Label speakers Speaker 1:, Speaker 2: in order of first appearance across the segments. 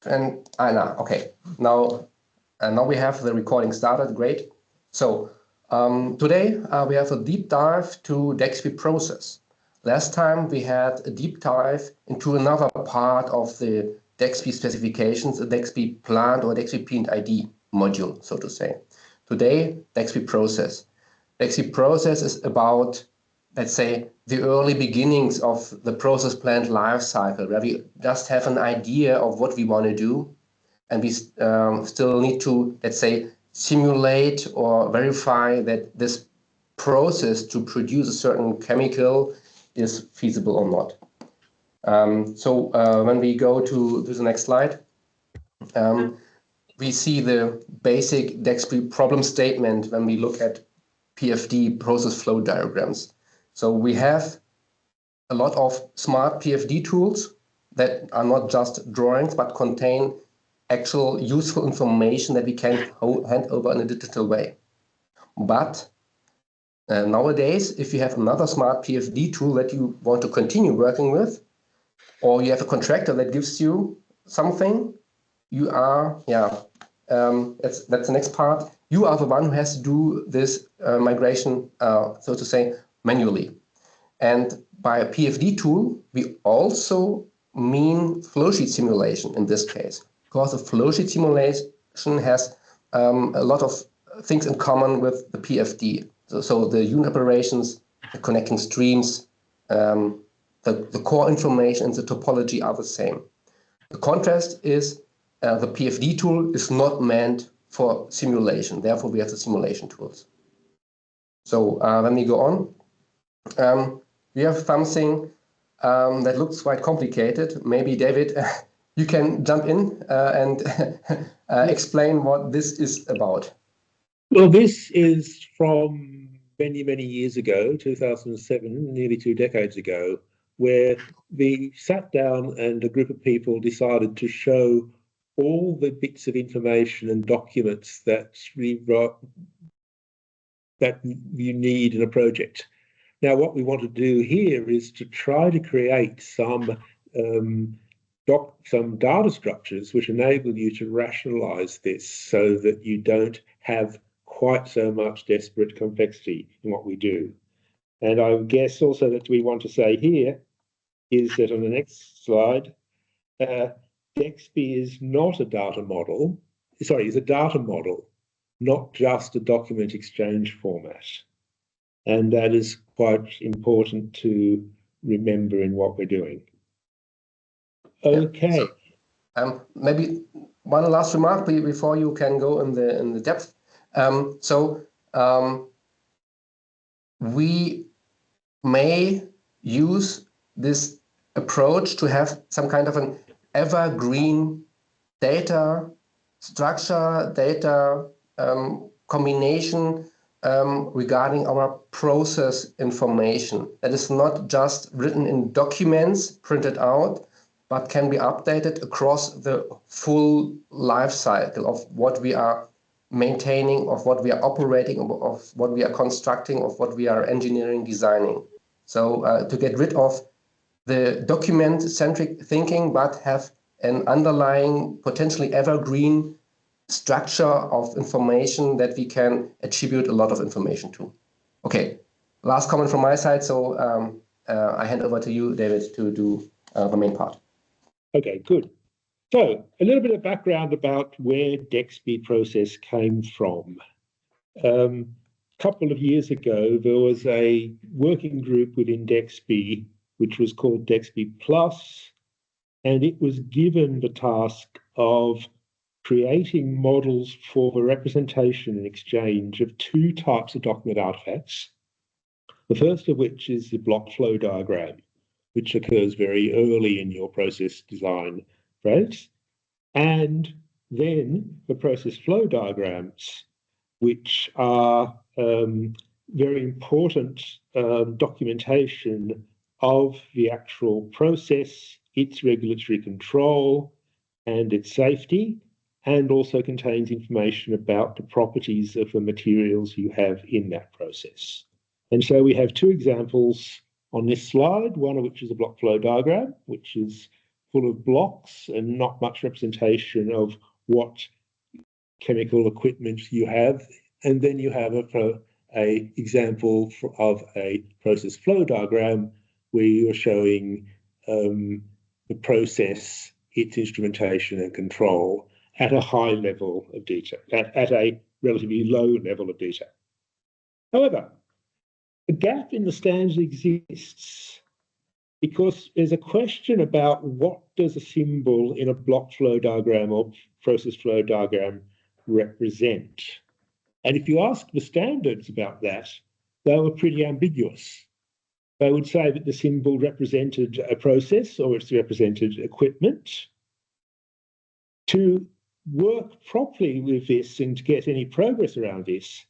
Speaker 1: And now, okay, now we have the recording started. Great. So today we have a deep dive to DEXPI Process. Last time we had a deep dive into another part of the DEXPI specifications, the DEXPI plant or DEXPI P&ID module, so to say. Today, DEXPI Process. DEXPI Process is about, let's say, the early beginnings of the process plant life cycle, where we just have an idea of what we want to do, and we still need to, let's say, simulate or verify that this process to produce a certain chemical is feasible or not. So when we go to the next slide, we see the basic DEXPI problem statement when we look at PFD process flow diagrams. So we have a lot of smart PFD tools that are not just drawings, but contain actual useful information that we can hand over in a digital way. But nowadays, if you have another smart PFD tool that you want to continue working with, or you have a contractor that gives you something, you are, that's the next part. You are the one who has to do this migration, so to say, manually. And by a PFD tool, we also mean flowsheet simulation in this case, because the flowsheet simulation has a lot of things in common with the PFD. So the unit operations, the connecting streams, the core information and the topology are the same. The contrast is the PFD tool is not meant for simulation. Therefore, we have the simulation tools. So when we go on, we have something that looks quite complicated. Maybe, David, you can jump in and explain what this is about.
Speaker 2: Well, this is from many, many years ago, 2007, nearly 2 decades ago, where we sat down and a group of people decided to show all the bits of information and documents that you need in a project. Now, what we want to do here is to try to create some data structures which enable you to rationalize this so that you don't have quite so much desperate complexity in what we do. And I guess also that we want to say here is that on the next slide, DEXPI is not a data model, sorry, is a data model, not just a document exchange format. And that is quite important to remember in what we're doing. Okay.
Speaker 1: Maybe one last remark before you can go in the depth. We may use this approach to have some kind of an evergreen data structure, data combination regarding our process information. That is not just written in documents printed out, but can be updated across the full life cycle of what we are maintaining, of what we are operating, of what we are constructing, of what we are engineering, designing. So to get rid of the document-centric thinking, but have an underlying, potentially evergreen structure of information that we can attribute a lot of information to. Okay, last comment from my side. So I hand over to you, David, to do the main part.
Speaker 2: Okay, good. So a little bit of background about where DEXPI Process came from. A couple of years ago, there was a working group within DEXPI, which was called DEXPI Plus, and it was given the task of creating models for the representation and exchange of 2 types of document artifacts. The first of which is the block flow diagram, which occurs very early in your process design phase, and then the process flow diagrams, which are very important documentation of the actual process, its regulatory control, and its safety, and also contains information about the properties of the materials you have in that process. And so we have 2 examples on this slide, one of which is a block flow diagram, which is full of blocks and not much representation of what chemical equipment you have. And then you have a example of a process flow diagram where you're showing the process, its instrumentation and control at a high level of detail, at a relatively low level of detail. However, a gap in the standards exists because there's a question about what does a symbol in a block flow diagram or process flow diagram represent. And if you ask the standards about that, they were pretty ambiguous. They would say that the symbol represented a process or it's represented equipment. To work properly with this and to get any progress around this,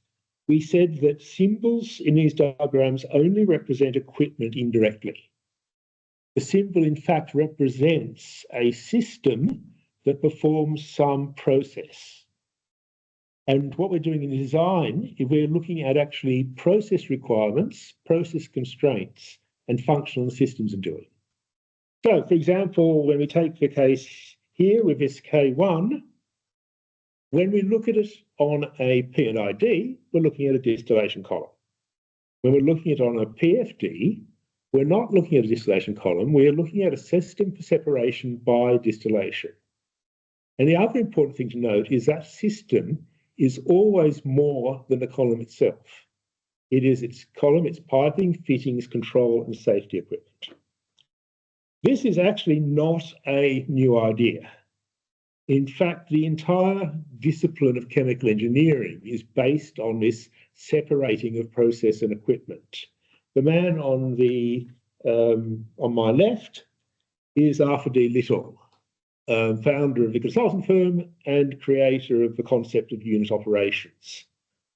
Speaker 2: we said that symbols in these diagrams only represent equipment indirectly. The symbol, in fact, represents a system that performs some process. And what we're doing in the design is we're looking at actually process requirements, process constraints, and functional systems of doing. So, for example, when we take the case here with this K1, when we look at it on a P&ID, we're looking at a distillation column. When we're looking at it on a PFD, we're not looking at a distillation column, we're looking at a system for separation by distillation. And the other important thing to note is that system is always more than the column itself. It is its column, its piping, fittings, control, and safety equipment. This is actually not a new idea. In fact, the entire discipline of chemical engineering is based on this separating of process and equipment. The man on my left is Arthur D. Little, founder of the consulting firm and creator of the concept of unit operations,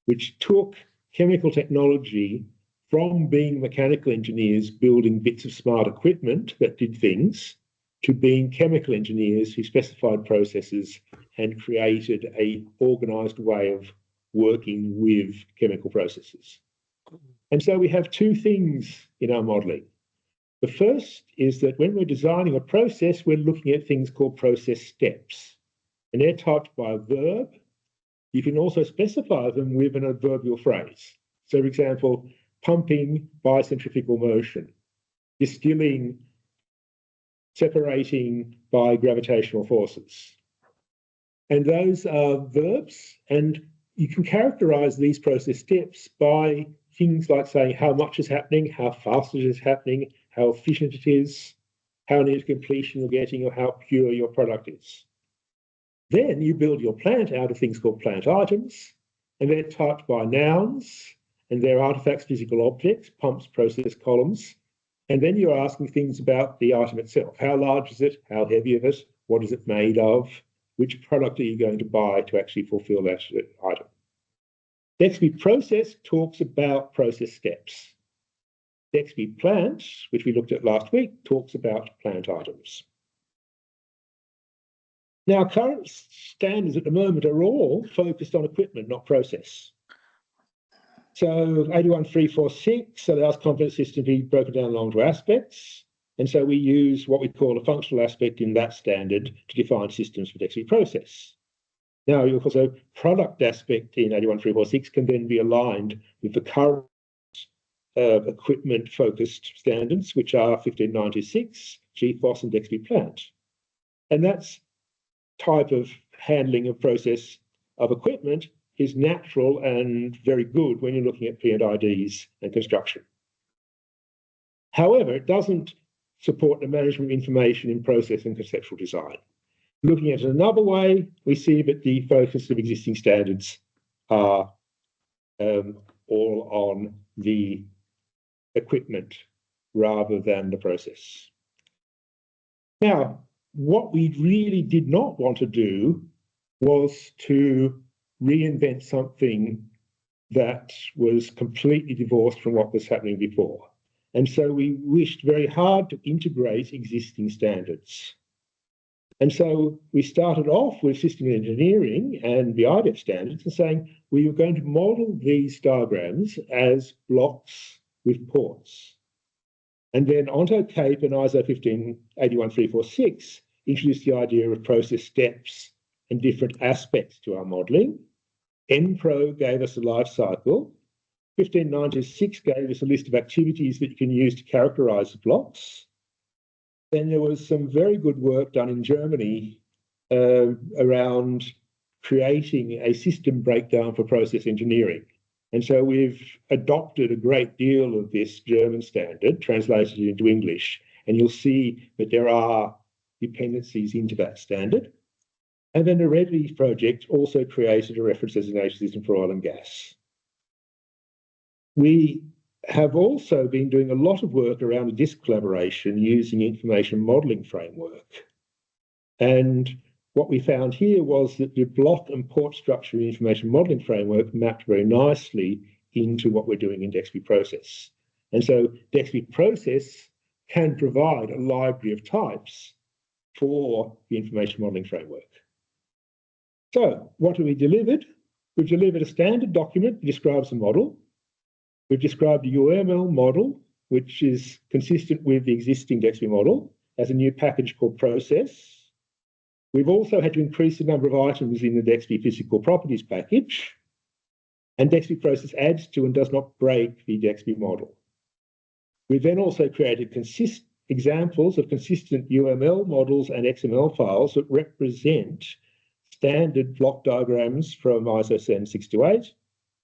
Speaker 2: which took chemical technology from being mechanical engineers building bits of smart equipment that did things to being chemical engineers who specified processes and created an organized way of working with chemical processes. And so we have two things in our modeling. The first is that when we're designing a process, we're looking at things called process steps. And they're typed by a verb. You can also specify them with an adverbial phrase. So, for example, pumping by centrifugal motion, distilling, separating by gravitational forces. And those are verbs, and you can characterize these process steps by things like saying how much is happening, how fast it is happening, how efficient it is, how near to completion you're getting, or how pure your product is. Then you build your plant out of things called plant items, and they're typed by nouns, and they're artifacts, physical objects, pumps, process columns. And then you're asking things about the item itself. How large is it? How heavy is it? What is it made of? Which product are you going to buy to actually fulfill that item? DEXPI Process talks about process steps. DEXPI Plant, which we looked at last week, talks about plant items. Now, current standards at the moment are all focused on equipment, not process. So 81346 allows complex systems to be broken down along two aspects. And so we use what we call a functional aspect in that standard to define systems for DEXPI Process. Now, of course, a product aspect in 81346 can then be aligned with the current equipment-focused standards, which are 1596, GFOS, and DEXPI Plant. And that's type of handling of process of equipment is natural and very good when you're looking at P&IDs and construction. However, it doesn't support the management of information in process and conceptual design. Looking at it another way, we see that the focus of existing standards are all on the equipment rather than the process. Now, what we really did not want to do was to reinvent something that was completely divorced from what was happening before. And so we wished very hard to integrate existing standards. And so we started off with system engineering and the IDEF standards and saying we were going to model these diagrams as blocks with ports. And then Onto Cape and ISO 1581346 introduced the idea of process steps and different aspects to our modelling. NPRO gave us a life cycle. 15926 gave us a list of activities that you can use to characterise the blocks. Then there was some very good work done in Germany around creating a system breakdown for process engineering. And so we've adopted a great deal of this German standard, translated into English, and you'll see that there are dependencies into that standard. And then the Redleaf project also created a reference designation system for oil and gas. We have also been doing a lot of work around the DISC collaboration using information modelling framework. And what we found here was that the block and port structure in the information modelling framework mapped very nicely into what we're doing in DEXPI Process. And so DEXPI Process can provide a library of types for the information modelling framework. So what have we delivered? We've delivered a standard document that describes the model. We've described a UML model, which is consistent with the existing DEXPI model, as a new package called Process. We've also had to increase the number of items in the DEXPI physical properties package, and DEXPI Process adds to and does not break the DEXPI model. We've then also created examples of consistent UML models and XML files that represent standard block diagrams from ISO 10628,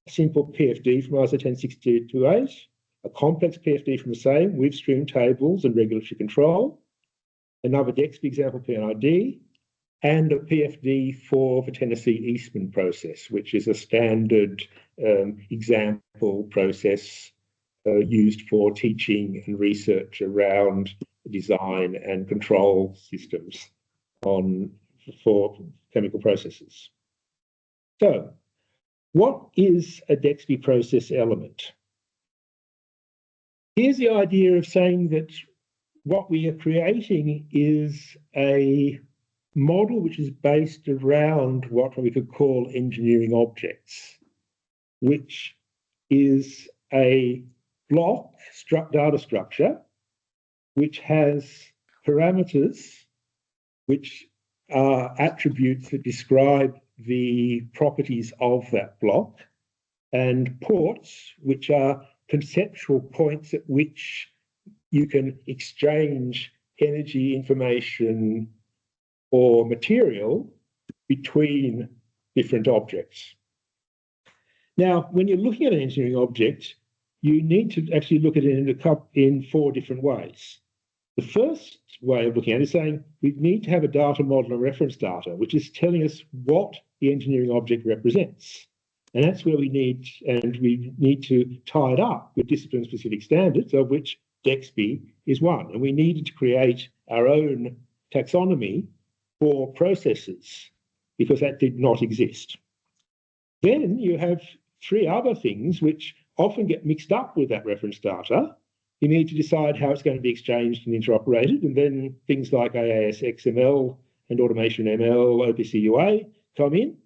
Speaker 2: a simple PFD from ISO 10628, a complex PFD from the same with stream tables and regulatory control, another DEXPI example PNID, and a PFD for the Tennessee Eastman process, which is a standard example process used for teaching and research around design and control systems for chemical processes. So, what is a DEXPI process element? Here's the idea of saying that what we are creating is a model which is based around what we could call engineering objects, which is a block data structure which has parameters which are attributes that describe the properties of that block, and ports which are conceptual points at which you can exchange energy, information, or material between different objects. Now, when you're looking at an engineering object, you need to actually look at it in 4 different ways. The first way of looking at it is saying we need to have a data model and reference data, which is telling us what the engineering object represents. And that's where we need to tie it up with discipline-specific standards, of which DEXPI is one. And we needed to create our own taxonomy for processes because that did not exist. Then you have 3 other things which often get mixed up with that reference data. You need to decide how it's going to be exchanged and interoperated, and then things like AAS XML and Automation ML, OPC UA come in.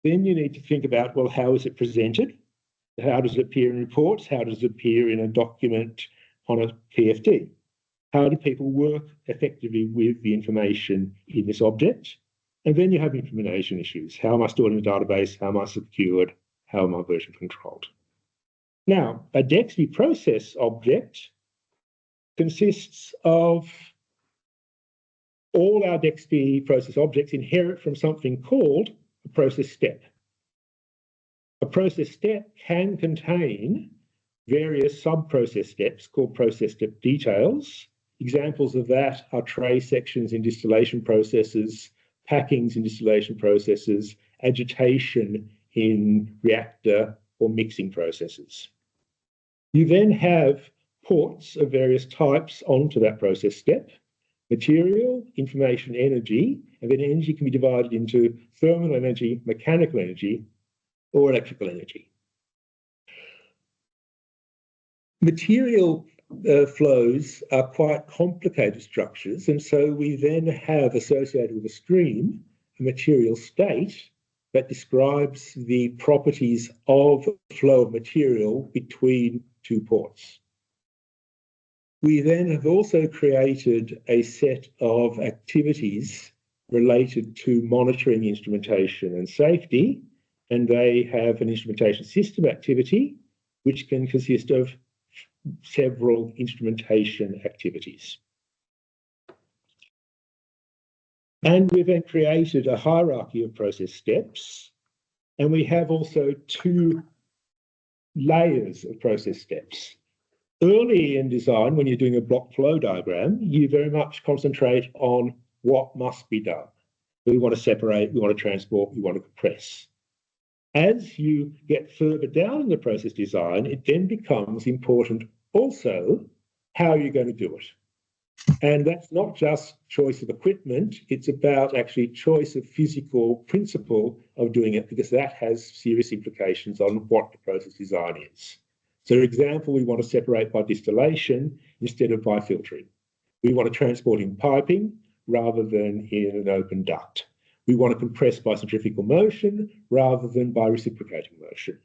Speaker 2: Then you need to think about, well, how is it presented? How does it appear in reports? How does it appear in a document on a PFD? How do people work effectively with the information in this object? And then you have implementation issues. How am I stored in a database? How am I secured? How am I version controlled? Now, a DEXPI process object consists of all our DEXPI process objects inherit from something called a process step. A process step can contain various sub-process steps called process step details. Examples of that are tray sections in distillation processes, packings in distillation processes, agitation in reactor or mixing processes. You then have ports of various types onto that process step: material, information, energy, and then energy can be divided into thermal energy, mechanical energy, or electrical energy. Material flows are quite complicated structures, and so we then have associated with a stream a material state that describes the properties of the flow of material between 2 ports. We then have also created a set of activities related to monitoring instrumentation and safety, and they have an instrumentation system activity, which can consist of several instrumentation activities. And we've then created a hierarchy of process steps, and we have also two layers of process steps. Early in design, when you're doing a block flow diagram, you very much concentrate on what must be done. We want to separate, we want to transport, we want to compress. As you get further down in the process design, it then becomes important also how you're going to do it. And that's not just choice of equipment, it's about actually choice of physical principle of doing it, because that has serious implications on what the process design is. So, for example, we want to separate by distillation instead of by filtering. We want to transport in piping rather than in an open duct. We want to compress by centrifugal motion rather than by reciprocating motion.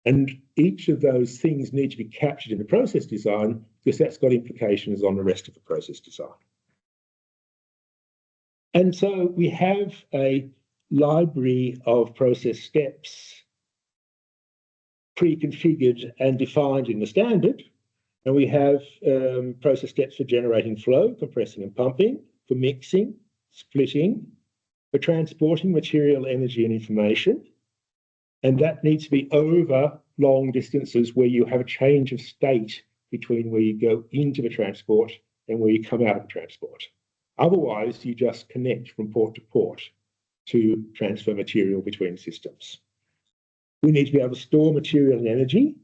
Speaker 2: And each of those things need to be captured in the process design, because that's got implications on the rest of the process design. And so we have a library of process steps pre-configured and defined in the standard. And we have process steps for generating flow, compressing and pumping, for mixing, splitting, for transporting material, energy and information. And that needs to be over long distances where you have a change of state between where you go into the transport and where you come out of the transport. Otherwise, you just connect from port to port to transfer material between systems. We need to be able to store material and energy.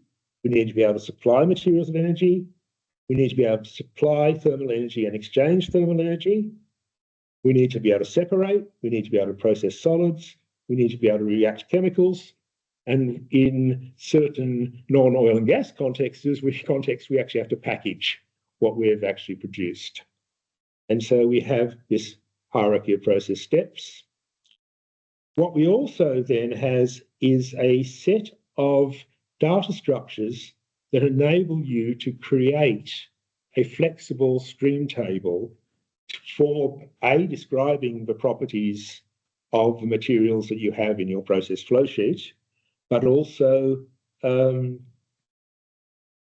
Speaker 2: We need to be able to supply materials and energy. We need to be able to supply thermal energy and exchange thermal energy. We need to be able to separate. We need to be able to process solids. We need to be able to react chemicals. And in certain non-oil and gas contexts, we actually have to package what we've actually produced. And so we have this hierarchy of process steps. What we also then has is a set of data structures that enable you to create a flexible stream table for describing the properties of the materials that you have in your process flow sheet, but also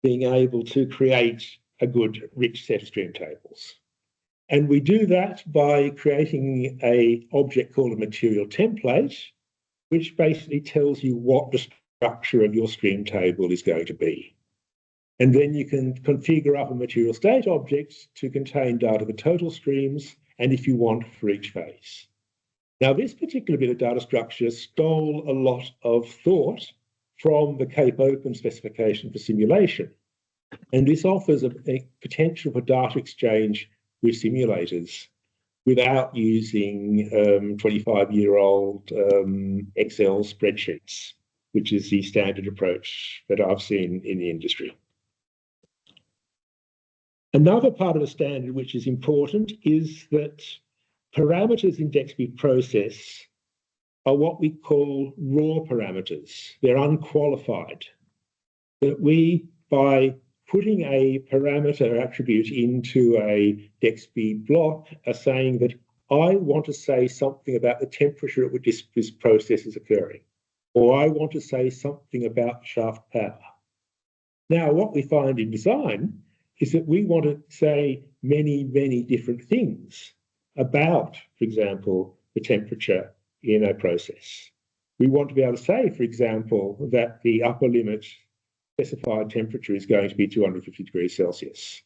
Speaker 2: being able to create a good, rich set of stream tables. And we do that by creating an object called a material template, which basically tells you what the structure of your stream table is going to be. And then you can configure up a material state object to contain data for total streams, and if you want, for each phase. Now, this particular bit of data structure stole a lot of thought from the Cape Open specification for simulation. And this offers a potential for data exchange with simulators without using 25-year-old Excel spreadsheets, which is the standard approach that I've seen in the industry. Another part of the standard which is important is that parameters in DEXPI Process are what we call raw parameters. They're unqualified. That we, by putting a parameter attribute into a DEXPI block, are saying that I want to say something about the temperature at which this process is occurring, or I want to say something about shaft power. Now, what we find in design is that we want to say many, many different things about, for example, the temperature in a process. We want to be able to say, for example, that the upper limit specified temperature is going to be 250 degrees Celsius.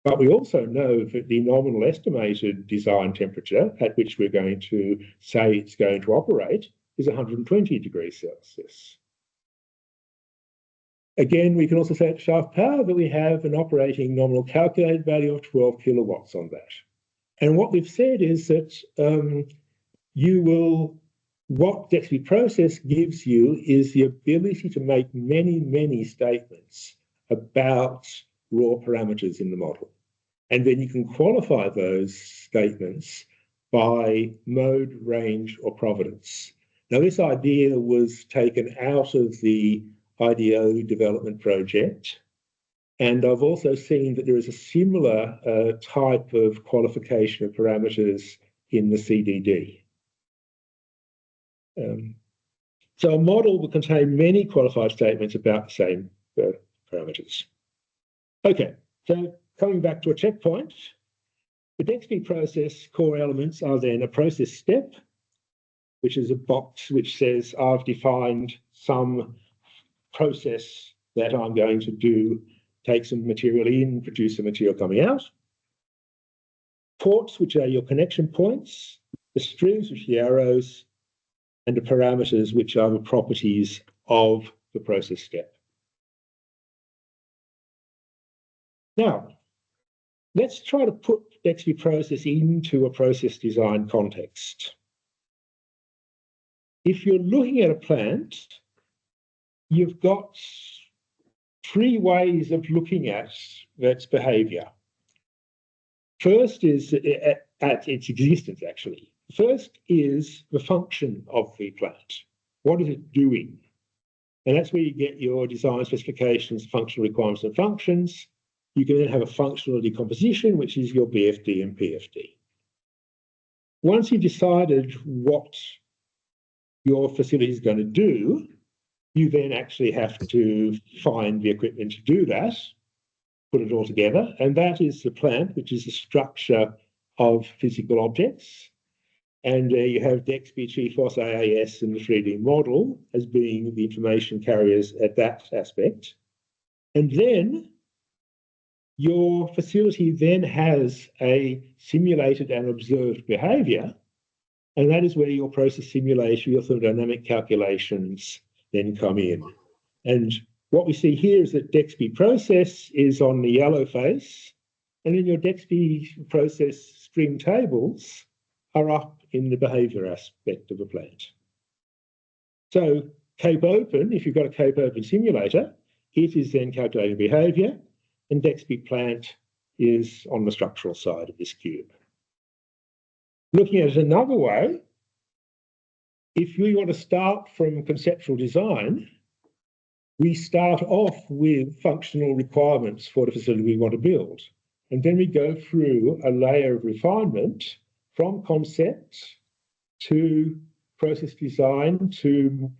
Speaker 2: But we also know that the nominal estimated design temperature at which we're going to say it's going to operate is 120 degrees Celsius. Again, we can also say at shaft power that we have an operating nominal calculated value of 12 kilowatts on that. And what we've said is that what DEXPI Process gives you is the ability to make many, many statements about raw parameters in the model. And then you can qualify those statements by mode, range, or provenance. Now, this idea was taken out of the IDO development project And I've also seen that there is a similar type of qualification of parameters in the CDD. So a model will contain many qualified statements about the same parameters. Okay, so coming back to a checkpoint, the DEXPI process core elements are then a process step, which is a box which says I've defined some process that I'm going to do, take some material in, produce some material coming out. Ports, which are your connection points, the strings, which are the arrows, and the parameters, which are the properties of the process step. Now, let's try to put DEXPI process into a process design context. If you're looking at a plant, you've got three ways of looking at its behaviour. First is at its existence, actually. First is the function of the plant. What is it doing? And that's where you get your design specifications, functional requirements and functions. You can then have a functional decomposition, which is your BFD and PFD. Once you've decided what your facility is going to do, you then actually have to find the equipment to do that, put it all together, and that is the plant, which is the structure of physical objects. And you have DEXPI, GFOS, AAS, and the 3D model as being the information carriers at that aspect. And then your facility then has a simulated and observed behaviour, and that is where your process simulation, your thermodynamic calculations then come in. And what we see here is that DEXPI process is on the yellow face, and then your DEXPI process string tables are up in the behaviour aspect of a plant. So Cape Open, if you've got a Cape Open simulator, it is then calculating behaviour, and DEXPI plant is on the structural side of this cube. Looking at it another way, if we want to start from conceptual design, we start off with functional requirements for the facility we want to build. And then we go through a layer of refinement from concept to process design to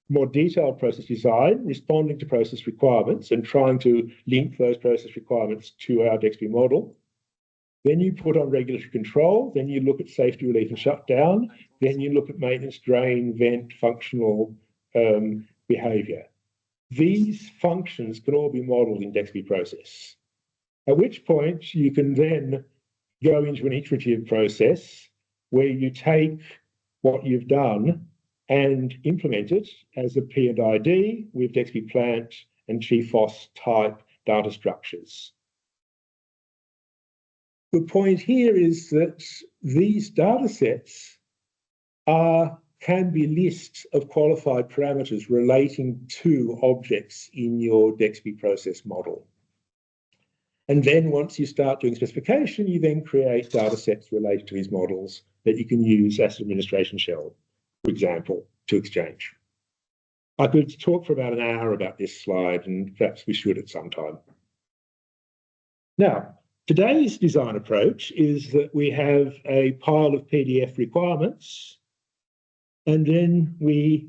Speaker 2: more detailed process design, responding to process requirements and trying to link those process requirements to our DEXPI model. Then you put on regulatory control, then you look at safety relief and shutdown, then you look at maintenance, drain, vent, functional behaviour. These functions can all be modelled in DEXPI process, at which point you can then go into an iterative process where you take what you've done and implement it as a P&ID with DEXPI plant and GFOS type data structures. The point here is that these data sets can be lists of qualified parameters relating to objects in your DEXPI process model. And then once you start doing specification, you then create data sets related to these models that you can use as an administration shell, for example, to exchange. I could talk for about an hour about this slide, and perhaps we should at some time. Now, today's design approach is that we have a pile of PDF requirements, and then we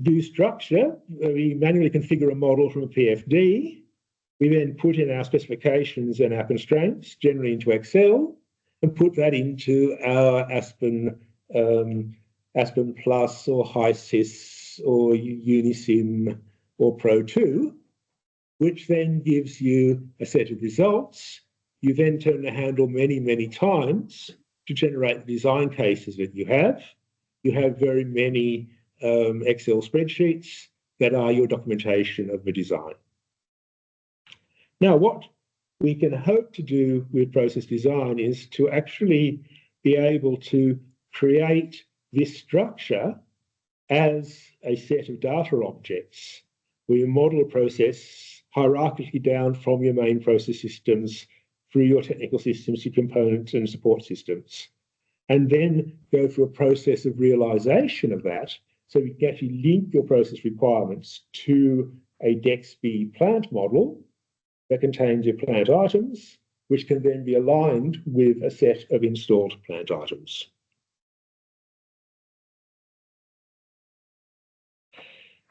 Speaker 2: do structure. We manually configure a model from a PFD. We then put in our specifications and our constraints, generally into Excel, and put that into our Aspen Plus or HiSys or Unisim or Pro2, which then gives you a set of results. You then turn the handle many, many times to generate the design cases that you have. You have very many Excel spreadsheets that are your documentation of the design. Now, what we can hope to do with process design is to actually be able to create this structure as a set of data objects where you model a process hierarchically down from your main process systems through your technical systems, your components and support systems, and then go through a process of realization of that so you can actually link your process requirements to a DEXPI plant model that contains your plant items, which can then be aligned with a set of installed plant items.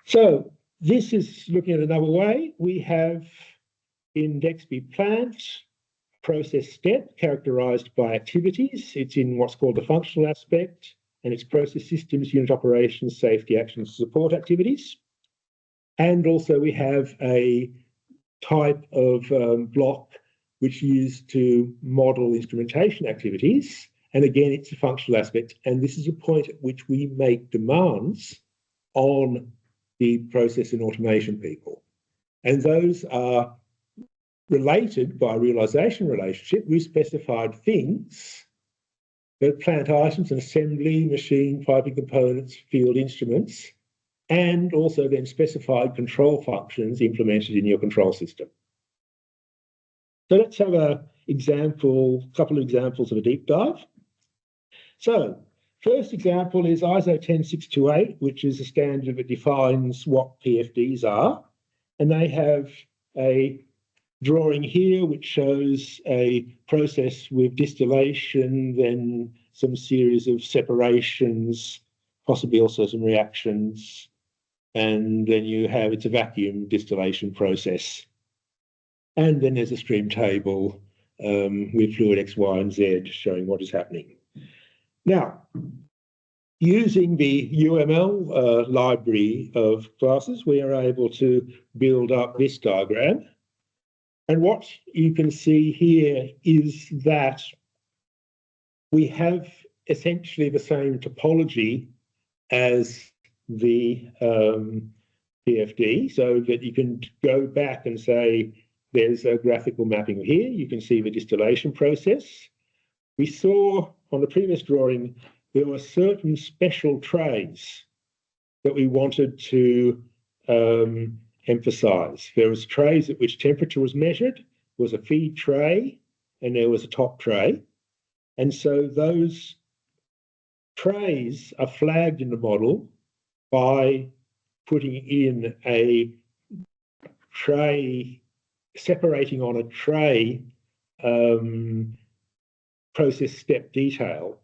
Speaker 2: So this is looking at another way. We have in DEXPI plant process step characterized by activities. It's in what's called the functional aspect, and it's process systems, unit operations, safety actions, support activities. And also we have a type of block which is used to model instrumentation activities. And again, it's a functional aspect. And this is a point at which we make demands on the process and automation people. And those are related by realization relationship with specified things, the plant items and assembly, machine, piping components, field instruments, and also then specified control functions implemented in your control system. So let's have a couple of examples of a deep dive. So first example is ISO 10628, which is a standard that defines what PFDs are. And they have a drawing here which shows a process with distillation, then some series of separations, possibly also some reactions, and then it's a vacuum distillation process. And then there's a stream table with fluid X, Y, and Z showing what is happening. Now, using the UML library of classes, we are able to build up this diagram. And what you can see here is that we have essentially the same topology as the PFD, so that you can go back and say there's a graphical mapping here. You can see the distillation process. We saw on the previous drawing there were certain special trays that we wanted to emphasize. There was trays at which temperature was measured, there was a feed tray, and there was a top tray. And so those trays are flagged in the model by putting in a tray, separating on a tray process step detail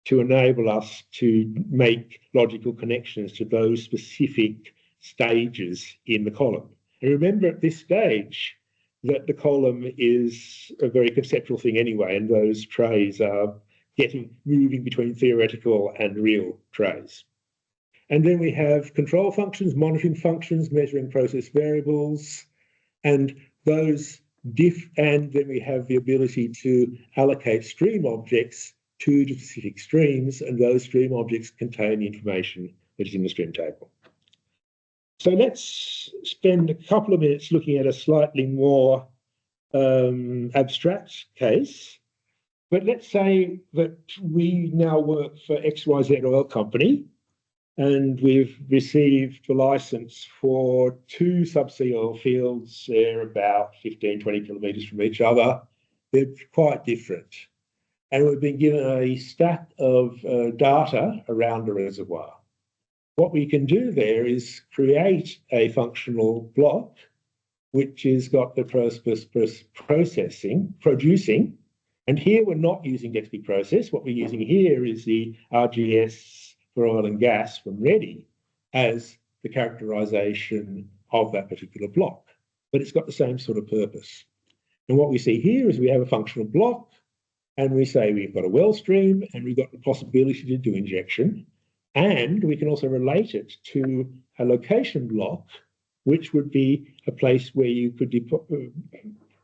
Speaker 2: to enable us to make logical connections to those specific stages in the column. And remember at this stage that the column is a very conceptual thing anyway, and those trays are moving between theoretical and real trays. And then we have control functions, monitoring functions, measuring process variables, and those and then we have the ability to allocate stream objects to specific streams, and those stream objects contain the information that is in the stream table. So let's spend a couple of minutes looking at a slightly more abstract case. But let's say that we now work for XYZ Oil Company, and we've received the license for 2 subsea oil fields. They're about 15, 20 kilometres from each other. They're quite different. And we've been given a stack of data around the reservoir. What we can do there is create a functional block which has got the producing. And here we're not using DEXPI Process. What we're using here is the RGS for oil and gas from READY as the characterization of that particular block. But it's got the same sort of purpose. And what we see here is we have a functional block, and we say we've got a well stream, and we've got the possibility to do injection. And we can also relate it to a location block, which would be a place where you could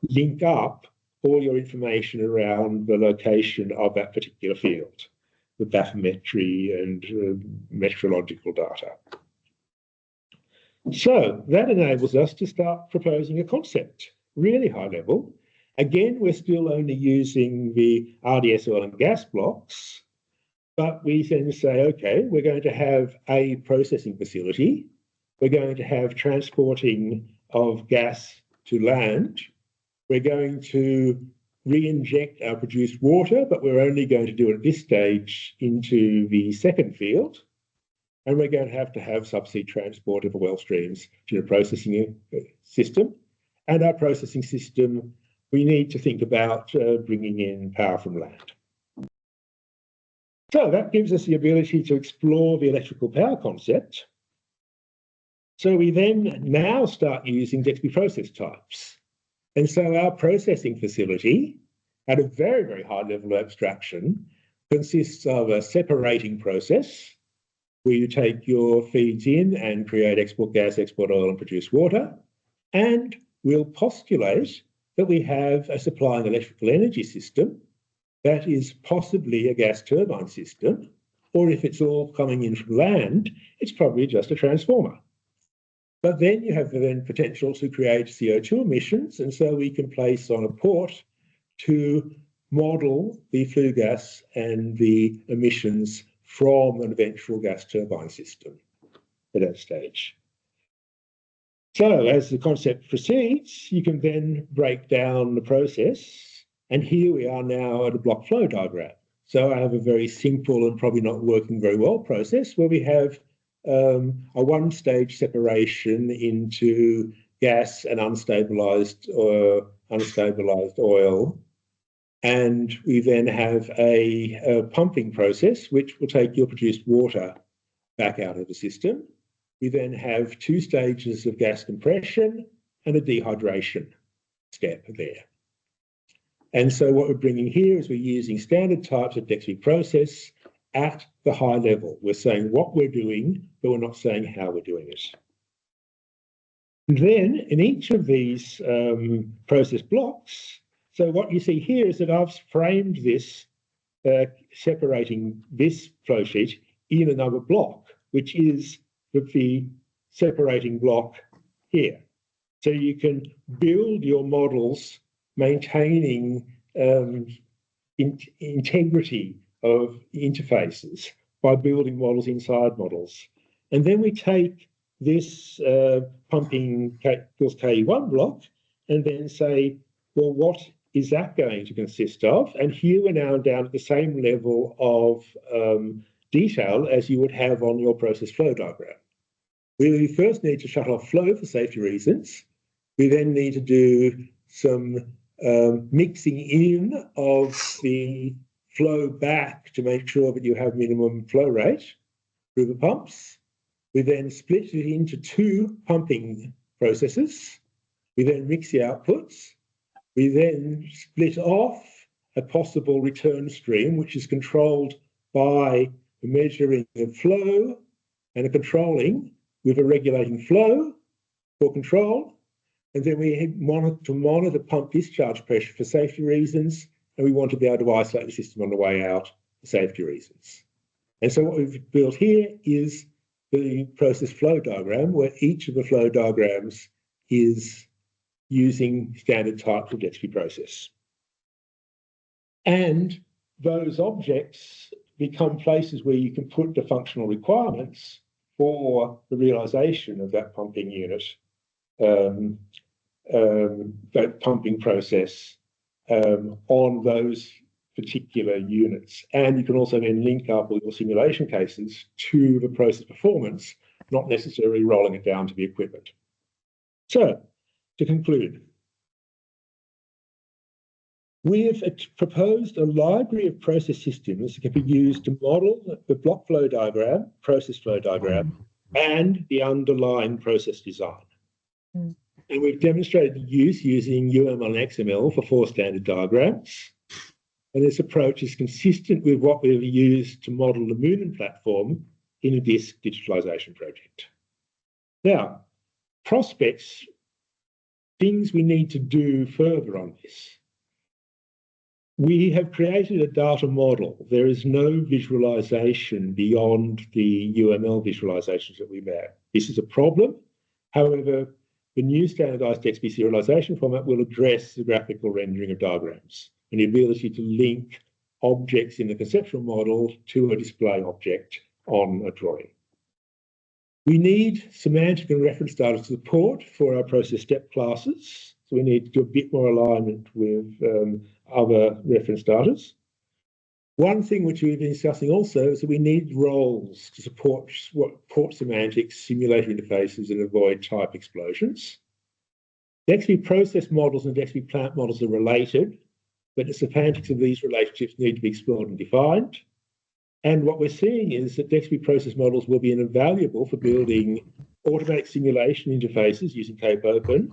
Speaker 2: link up all your information around the location of that particular field, the bathymetry and meteorological data. So that enables us to start proposing a concept, really high level. Again, we're still only using the RDS oil and gas blocks, but we then say, okay, we're going to have a processing facility. We're going to have transporting of gas to land. We're going to re-inject our produced water, but we're only going to do it at this stage into the second field. And we're going to have subsea transport of the well streams to the processing system. and our processing system, we need to think about bringing in power from land. So that gives us the ability to explore the electrical power concept. So we then now start using DEXPI process types. And so our processing facility, at a very, very high level of abstraction, consists of a separating process, where you take your feeds in and create export gas, export oil, and produce water. And we'll postulate that we have a supply and electrical energy system that is possibly a gas turbine system, or if it's all coming in from land, it's probably just a transformer. But then you have the potential to create CO2 emissions, and so we can place on a port to model the flue gas and the emissions from an eventual gas turbine system at that stage. So as the concept proceeds, you can then break down the process, and here we are now at a block flow diagram. So I have a very simple and probably not working very well process where we have a one-stage separation into gas and unstabilized oil. And we then have a pumping process, which will take your produced water back out of the system. We then have 2 stages of gas compression and a dehydration step there. And so what we're bringing here is we're using standard types of DEXPI process at the high level. We're saying what we're doing, but we're not saying how we're doing it. And then in each of these process blocks, so what you see here is that I've framed this, separating this flow sheet in another block, which is the separating block here. So you can build your models maintaining integrity of interfaces by building models inside models. And then we take this pumping KE1 block and then say, well, what is that going to consist of? And here we're now down at the same level of detail as you would have on your process flow diagram. We first need to shut off flow for safety reasons. We then need to do some mixing in of the flow back to make sure that you have minimum flow rate through the pumps. We then split it into 2 pumping processes. We then mix the outputs. We then split off a possible return stream, which is controlled by the measuring of flow and a controlling with a regulating flow for control. And then we want to monitor pump discharge pressure for safety reasons, and we want to be able to isolate the system on the way out for safety reasons. And so what we've built here is the process flow diagram, where each of the flow diagrams is using standard types of DEXPI process. And those objects become places where you can put the functional requirements for the realization of that pumping unit, that pumping process on those particular units. And you can also then link up all your simulation cases to the process performance, not necessarily rolling it down to the equipment. So, to conclude, we have proposed a library of process systems that can be used to model the block flow diagram, process flow diagram, and the underlying process design. And we've demonstrated the use using UML and XML for 4 standard diagrams. And this approach is consistent with what we've used to model the Moonin platform in a disk digitalization project. Now, prospects, things we need to do further on this. We have created a data model. There is no visualization beyond the UML visualizations that we made. This is a problem. However, the new standardized DEXPI serialization format will address the graphical rendering of diagrams and the ability to link objects in the conceptual model to a display object on a drawing. We need semantic and reference data support for our process step classes. So we need to do a bit more alignment with other reference data. One thing which we've been discussing also is that we need roles to support port semantics, simulator interfaces, and avoid type explosions. DEXPI process models and DEXPI plant models are related, but the semantics of these relationships need to be explored and defined. And what we're seeing is that DEXPI process models will be invaluable for building automatic simulation interfaces using Cape Open,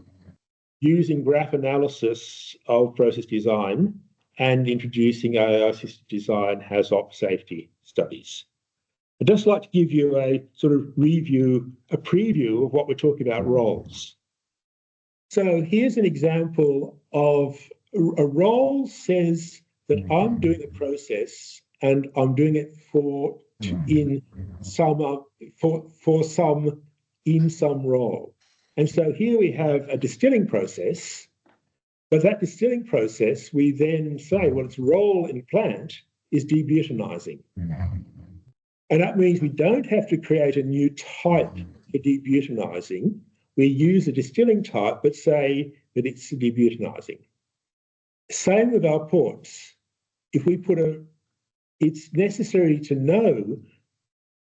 Speaker 2: using graph analysis of process design, and introducing AI-assisted design HAZOP safety studies. I'd just like to give you a sort of preview of what we're talking about roles. So here's an example of a role says that I'm doing a process and I'm doing it in some role. And so here we have a distilling process, but that distilling process, we then say, well, its role in plant is debutanizing. And that means we don't have to create a new type for debutanizing. We use a distilling type, but say that it's debutanizing. Same with our ports. If we put it's necessary to know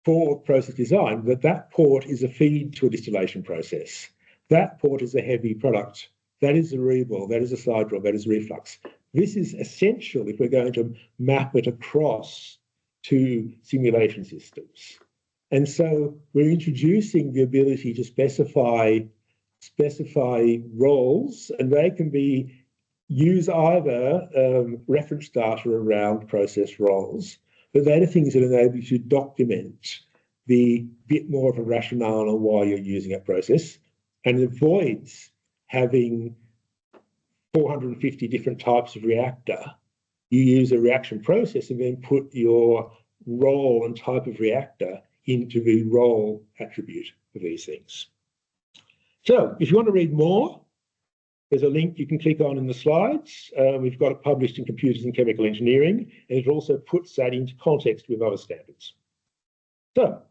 Speaker 2: for process design that that port is a feed to a distillation process. That port is a heavy product. That is a reball, that is a side roll, that is reflux. This is essential if we're going to map it across to simulation systems. And so we're introducing the ability to specify roles, and they can use either reference data around process roles, but they're the things that enable you to document the bit more of a rationale on why you're using a process, and it avoids having 450 different types of reactor. You use a reaction process and then put your role and type of reactor into the role attribute of these things. So if you want to read more, there's a link you can click on in the slides. We've got it published in Computers and Chemical Engineering, and it also puts that into context with other standards. So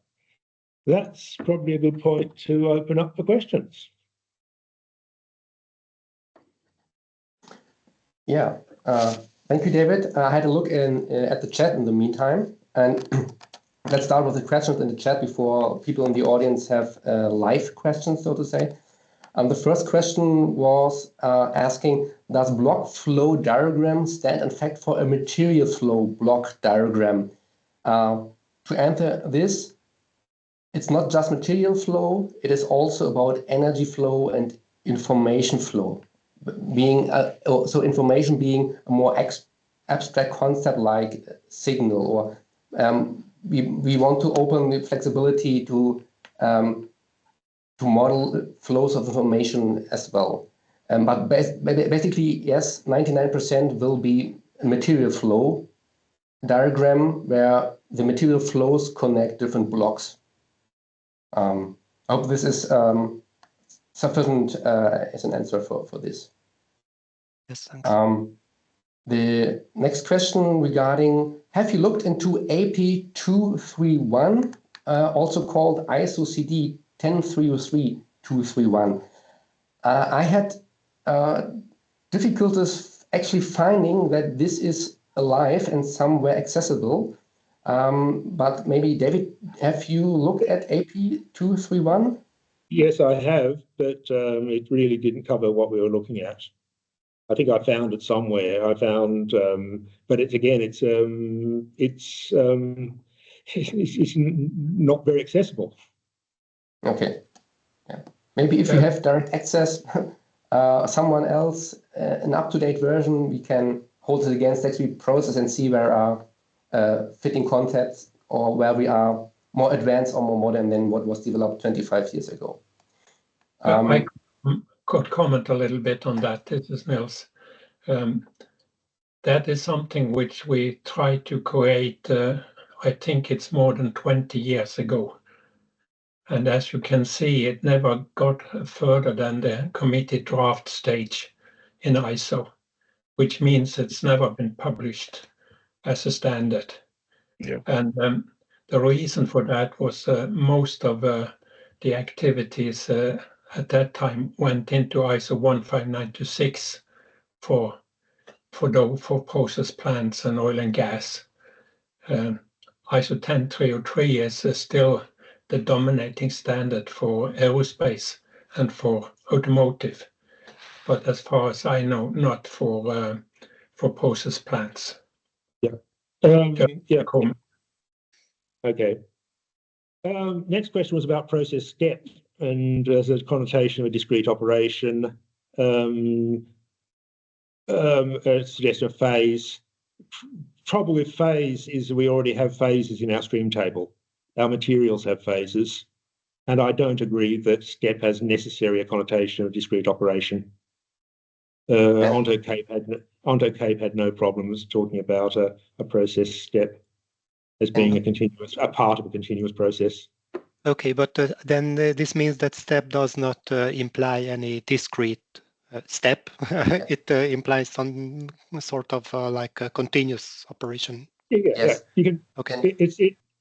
Speaker 2: that's probably a good point to open up for questions.
Speaker 1: Yeah, thank you, David. I had a look at the chat in the meantime, and let's start with the questions in the chat before people in the audience have live questions, so to say. The first question was asking, does block flow diagram stand in fact for a material flow block diagram? To answer this, it's not just material flow, it is also about energy flow and information flow. So information being a more abstract concept like signal, or we want to open the flexibility to model flows of information as well. But basically, yes, 99% will be a material flow diagram where the material flows connect different blocks. I hope this is sufficient as an answer for this.
Speaker 3: Yes, thanks.
Speaker 1: The next question regarding, have you looked into AP 231, also called ISO CD 1030231? I had difficulties actually finding that this is alive and somewhere accessible. But maybe, David, have you looked at AP 231?
Speaker 2: Yes, I have, but it really didn't cover what we were looking at. I think I found it somewhere. I found, but it's not very accessible.
Speaker 1: Okay. Yeah. Maybe if you have direct access, someone else, an up-to-date version, we can hold it against DEXPI Process and see where are fitting concepts or where we are more advanced or more modern than what was developed 25 years ago.
Speaker 4: I could comment a little bit on that. This is Nils. That is something which we tried to create, I think it's more than 20 years ago. And as you can see, it never got further than the committee draft stage in ISO, which means it's never been published as a standard.
Speaker 2: Yeah.
Speaker 4: And the reason for that was most of the activities at that time went into ISO 15926 for process plants and oil and gas. ISO 10303 is still the dominating standard for aerospace and for automotive. but as far as I know, not for process plants.
Speaker 2: Yeah. Okay. Next question was about process step, and there's a connotation of a discrete operation. A suggestion of phase. Trouble with phase is we already have phases in our stream table. Our materials have phases, and I don't agree that step has necessarily a connotation of discrete operation. Onto Cape had no problems talking about a process step as being a part of a continuous process.
Speaker 3: Okay, but then this means that step does not imply any discrete step. It implies some sort of like a continuous operation.
Speaker 2: Yeah. You can. Okay.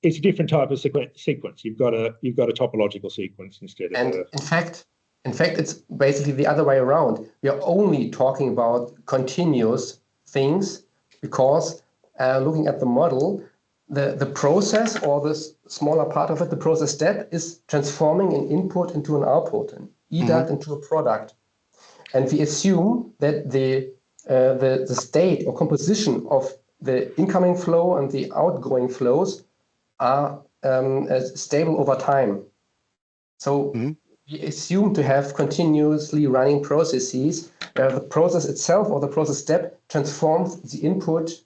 Speaker 2: It's a different type of sequence. You've got a topological sequence instead of.
Speaker 1: And in fact, it's basically the other way around. We are only talking about continuous things because looking at the model, the process, or the smaller part of it, the process step, is transforming an input into an output, an EDAT into a product. And we assume that the state or composition of the incoming flow and the outgoing flows are stable over time. So we assume to have continuously running processes where the process itself or the process step transforms the inputs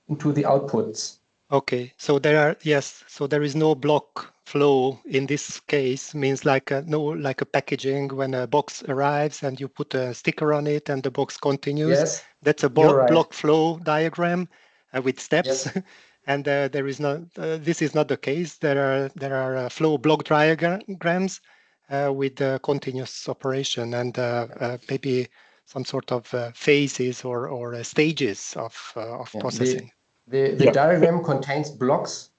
Speaker 1: into the outputs.
Speaker 3: Okay, so there is no block flow in this case. Means like like a packaging when a box arrives and you put a sticker on it and the box continues.
Speaker 1: Yes,
Speaker 3: that's a block flow diagram with steps.
Speaker 1: Yes.
Speaker 3: And there is not. This is not the case. There are flow block diagrams with continuous operation and maybe some sort of phases or stages of processing.
Speaker 1: The diagram contains blocks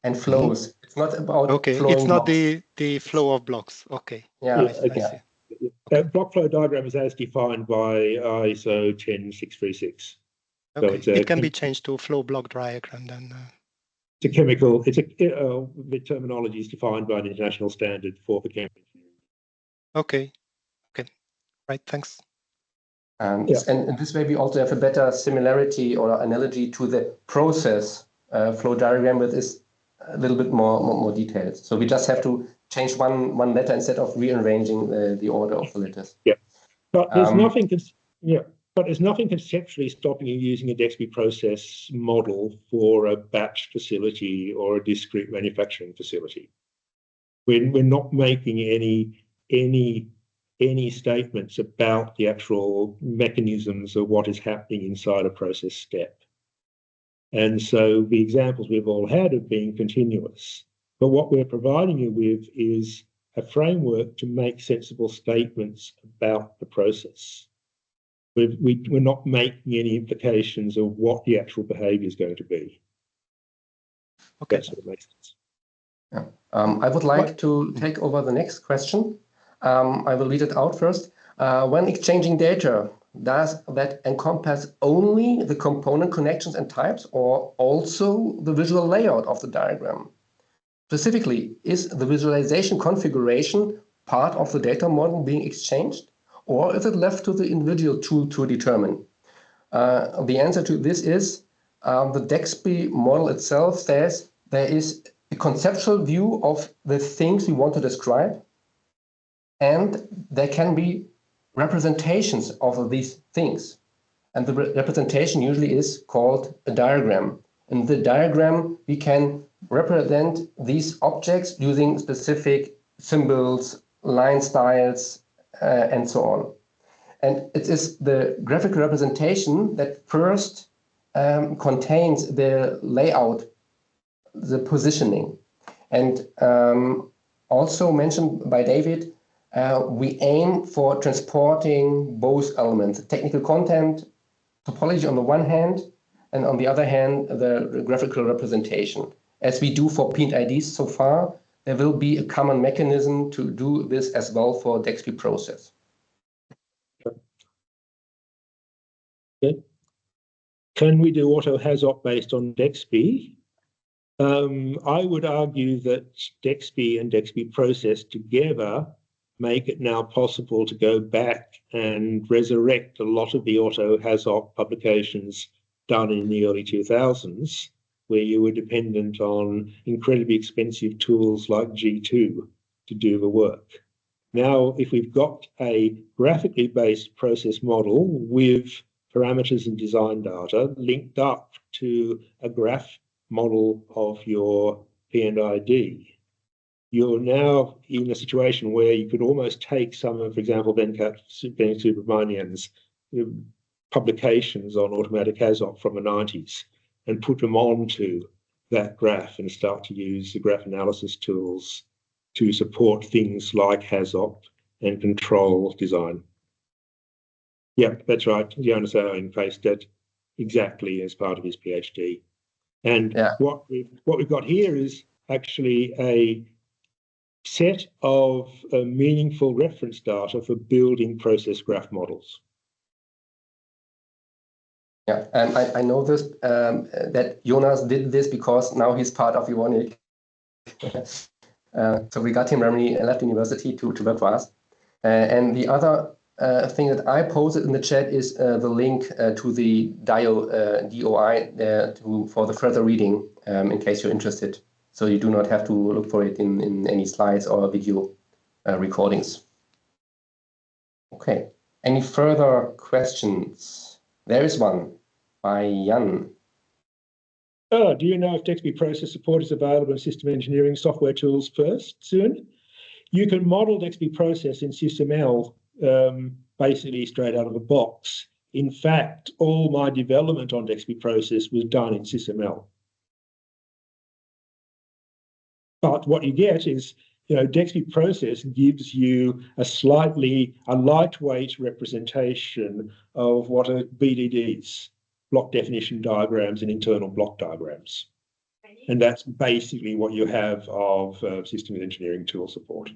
Speaker 1: and flows. It's not about flowing
Speaker 3: it's not
Speaker 1: blocks.
Speaker 3: the flow of blocks. Okay.
Speaker 1: Yeah.
Speaker 2: Okay. Block flow diagram is as defined by ISO 10636.
Speaker 3: Okay.
Speaker 2: So
Speaker 3: it can be changed to flow block diagram then.
Speaker 2: It's a chemical. The terminology is defined by an international standard for the chemical.
Speaker 3: Okay. Right. Thanks.
Speaker 1: And this way we also have a better similarity or analogy to the process flow diagram, which is a little bit more detailed. So we just have to change one letter instead of rearranging the order of the letters.
Speaker 2: Yeah, but there's nothing. But there's nothing conceptually stopping you using a DEXPI process model for a batch facility or a discrete manufacturing facility. We're not making any statements about the actual mechanisms of what is happening inside a process step. And so the examples we've all had have been continuous. But what we're providing you with is a framework to make sensible statements about the process. We're not making any implications of what the actual behavior is going to be.
Speaker 3: Okay.
Speaker 2: That sort of makes sense.
Speaker 1: Yeah. I would like to take over the next question. I will read it out first. When exchanging data, does that encompass only the component connections and types, or also the visual layout of the diagram? Specifically, is the visualization configuration part of the data model being exchanged, or is it left to the individual tool to determine? The answer to this is the DEXPI model itself says there is a conceptual view of the things we want to describe, and there can be representations of these things. And the representation usually is called a diagram. In the diagram, we can represent these objects using specific symbols, line styles, and so on. And it is the graphical representation that first contains the layout, the positioning. And also mentioned by David, we aim for transporting both elements, technical content, topology on the one hand, and on the other hand, the graphical representation. As we do for PFDs so far, there will be a common mechanism to do this as well for DEXPI process.
Speaker 2: Okay. Can we do auto HAZOP based on DEXPI? I would argue that DEXPI and DEXPI process together make it now possible to go back and resurrect a lot of the Otto Hazok publications done in the early 2000s, where you were dependent on incredibly expensive tools like G2 to do the work. Now, if we've got a graphically based process model with parameters and design data linked up to a graph model of your PNID, you're now in a situation where you could almost take some of, for example, Venkat Subramanian's publications on automatic Hazok from the 90s and put them onto that graph and start to use the graph analysis tools to support things like Hazok and control design. Yeah, that's right. Jonas Owen faced that exactly as part of his PhD. And what we've got here is actually a set of meaningful reference data for building process graph models.
Speaker 1: Yeah, and I know this, that Jonas did this because now he's part of Evonik. So we got him when he left university to work for us. And the other thing that I posted in the chat is the link to the DOI for the further reading in case you're interested. So you do not have to look for it in any slides or video recordings. Okay, any further questions? There is one by Jan.
Speaker 2: Do you know if DEXPI Process support is available in system engineering software tools first soon? You can model DEXPI Process in SysML basically straight out of the box. In fact, all my development on DEXPI Process was done in SysML. But what you get is, DEXPI Process gives you a lightweight representation of what are BDDs, block definition diagrams and internal block diagrams. And that's basically what you have of systems engineering tool support.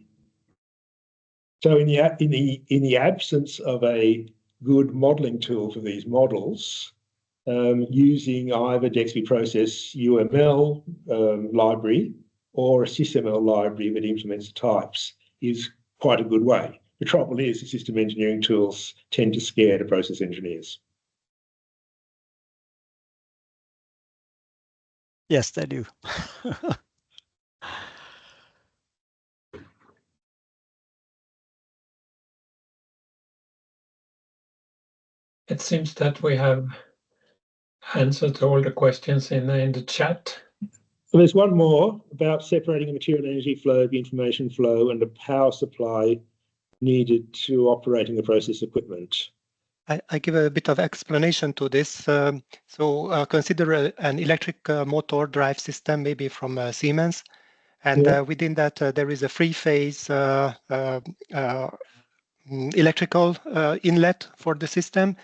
Speaker 2: So in the absence of a good modeling tool for these models, using either DEXPI Process UML library or a SysML library that implements the types is quite a good way. The trouble is the system engineering tools tend to scare the process engineers.
Speaker 5: Yes, they do.
Speaker 4: It seems that we have answered all the questions in the chat.
Speaker 2: So there's one more about separating the material energy flow, the information flow, and the power supply needed to operating the process equipment.
Speaker 3: I give a bit of explanation to this. Consider an electric motor drive system, maybe from Siemens. And within that, there is a three-phase electrical inlet for the system.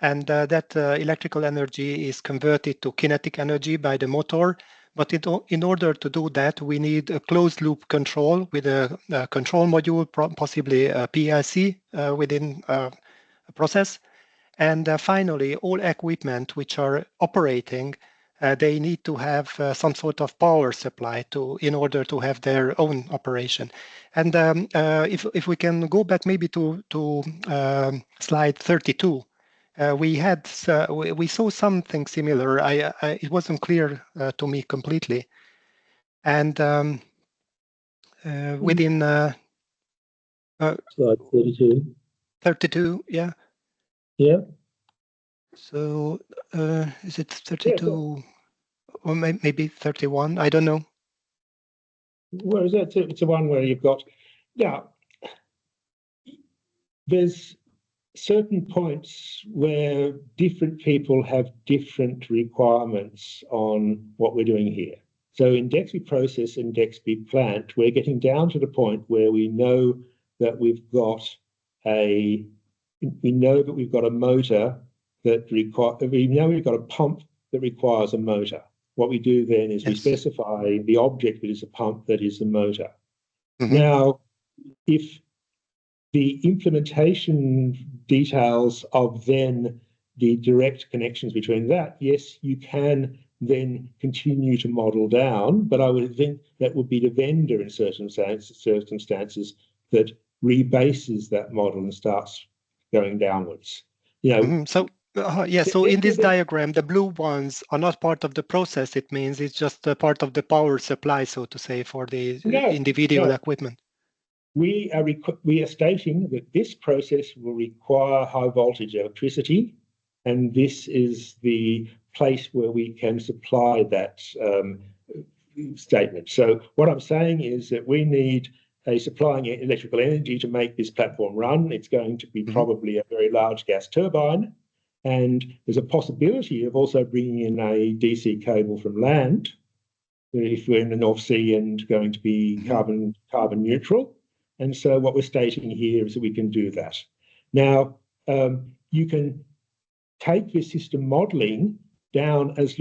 Speaker 3: And that electrical energy is converted to kinetic energy by the motor. But in order to do that, we need a closed loop control with a control module, possibly a PLC within a process. And finally, all equipment which are operating, they need to have some sort of power supply in order to have their own operation. And if we can go back maybe to slide 32, we saw something similar. It wasn't clear to me completely. And within
Speaker 2: slide 32.
Speaker 3: 32, yeah.
Speaker 2: Yeah.
Speaker 3: So is it 32 or maybe 31? I don't know.
Speaker 2: Where is that? It's the one where you've got, there's certain points where different people have different requirements on what we're doing here. So in DEXPI Process and DEXPI Plant, we're getting down to the point where we know that we've got a motor we've got a pump that requires a motor. What we do then is we specify the object that is a pump that is the motor. Mm-hmm. Now, if the implementation details of then the direct connections between that, yes, you can then continue to model down, but I would think that would be the vendor in certain circumstances that rebases that model and starts going downwards. You know.
Speaker 3: So in this diagram, the blue ones are not part of the process. It means it's just a part of the power supply, so to say, for the individual equipment.
Speaker 2: We are stating that this process will require high voltage electricity, and this is the place where we can supply that statement. So what I'm saying is that we need a supplying electrical energy to make this platform run. It's going to be probably a very large gas turbine, and there's a possibility of also bringing in a DC cable from land if we're in the North Sea and going to be carbon neutral. And so what we're stating here is that we can do that. Now, you can take your system modeling down as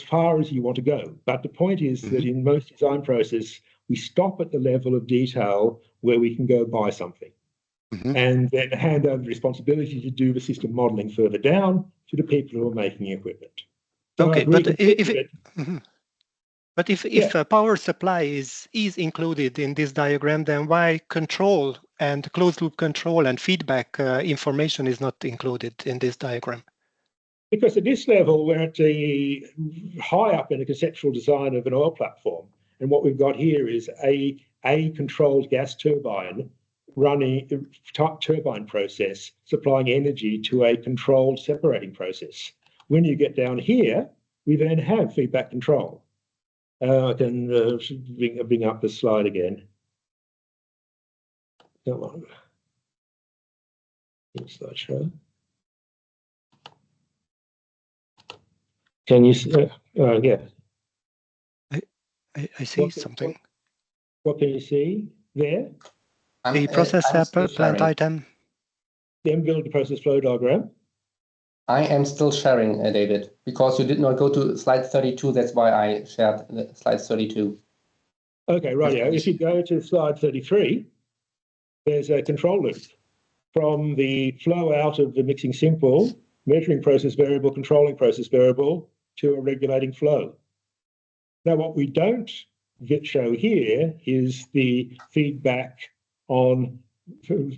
Speaker 2: far as you want to go. But the point is that in most design process, we stop at the level of detail where we can go buy something and then hand over the responsibility to do the system modeling further down to the people who are making equipment. So
Speaker 3: okay, but if a power supply is included in this diagram, then why control and closed loop control and feedback information is not included in this diagram?
Speaker 2: Because at this level, we're at the high up in the conceptual design of an oil platform. And what we've got here is a controlled gas turbine running turbine process, supplying energy to a controlled separating process. When you get down here, we then have feedback control. I can bring up the slide again. Come on. Slideshow. Can you see? Yeah.
Speaker 3: I see something.
Speaker 2: What can you see there?
Speaker 3: The process plant item.
Speaker 2: The build the process flow diagram.
Speaker 1: I am still sharing, David, because you did not go to slide 32. That's why I shared slide 32.
Speaker 2: Okay, right. Yeah. If you go to slide 33, there's a control loop from the flow out of the mixing simple, measuring process variable, controlling process variable to a regulating flow. Now, what we don't show here is the feedback on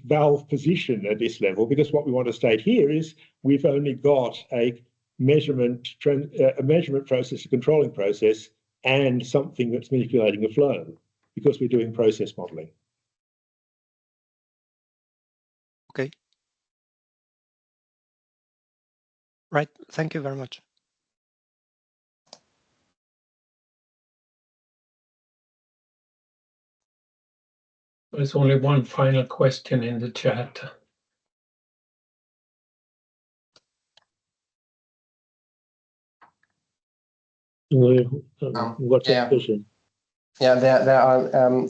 Speaker 2: valve position at this level, because what we want to state here is we've only got a measurement process, a controlling process, and something that's manipulating a flow, because we're doing process modeling.
Speaker 3: Okay. Right. Thank you very much.
Speaker 4: There's only one final question in the chat.
Speaker 2: What's that question?
Speaker 1: Yeah, there are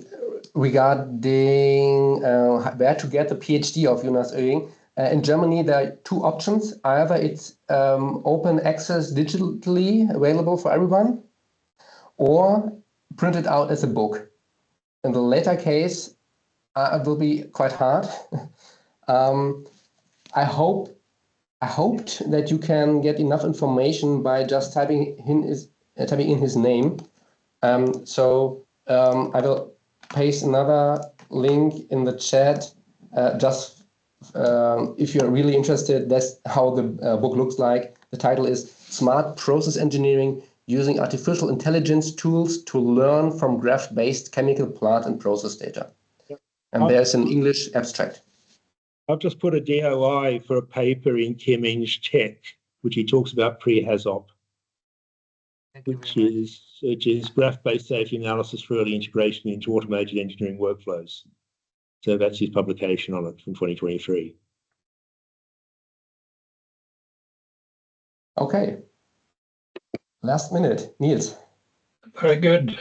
Speaker 1: regarding where to get the PhD of Jonas Oehing. In Germany, there are two options. Either it's open access digitally available for everyone, or printed out as a book. In the latter case, it will be quite hard. I hoped that you can get enough information by just typing in his name. So I will paste another link in the chat. Just if you're really interested, that's how the book looks like. The title is Smart Process Engineering Using Artificial Intelligence Tools to Learn from Graph-Based Chemical Plant and Process Data. And there's an English abstract.
Speaker 2: I've just put a DOI for a paper in Chem-Eng Tech, which he talks about pre-HAZOP, which is graph-based safety analysis for early integration into automated engineering workflows. So that's his publication on it from 2023.
Speaker 1: Okay. Last minute, Niels.
Speaker 4: Very good.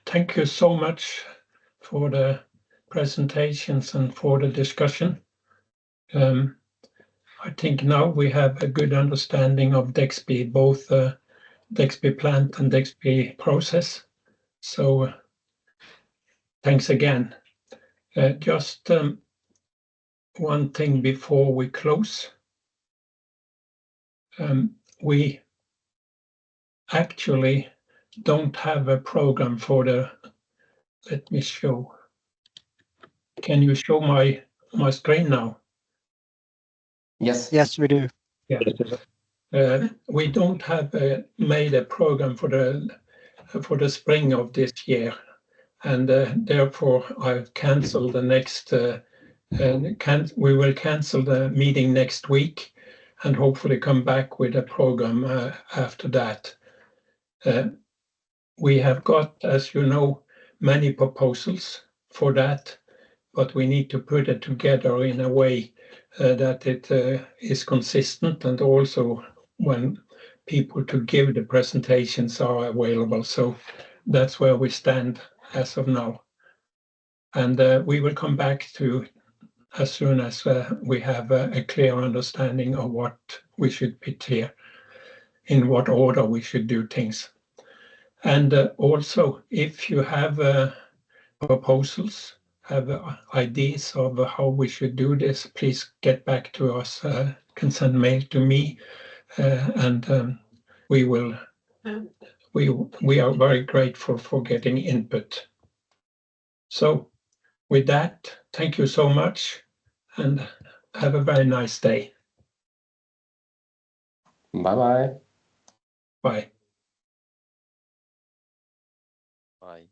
Speaker 4: Thank you so much for the presentations and for the discussion. I think now we have a good understanding of DEXPI, both DEXPI plant and DEXPI process. So thanks again. Just one thing before we close. We actually don't have a program for the, let me show. Can you show my screen now?
Speaker 1: Yes.
Speaker 3: Yes, we do.
Speaker 4: Yeah. We don't have made a program for the spring of this year, and therefore I've cancelled the next. We will cancel the meeting next week, and hopefully come back with a program after that. We have got, as you know, many proposals for that, but we need to put it together in a way that it is consistent, and also when people to give the presentations are available. So that's where we stand as of now. And we will come back to as soon as we have a clear understanding of what we should put here, in what order we should do things. And also, if you have proposals, have ideas of how we should do this, please get back to us. Can send mail to me, and we will. We are very grateful for getting input. So, with that, thank you so much, and have a very nice day.
Speaker 1: Bye-bye.
Speaker 4: Bye.
Speaker 5: Bye.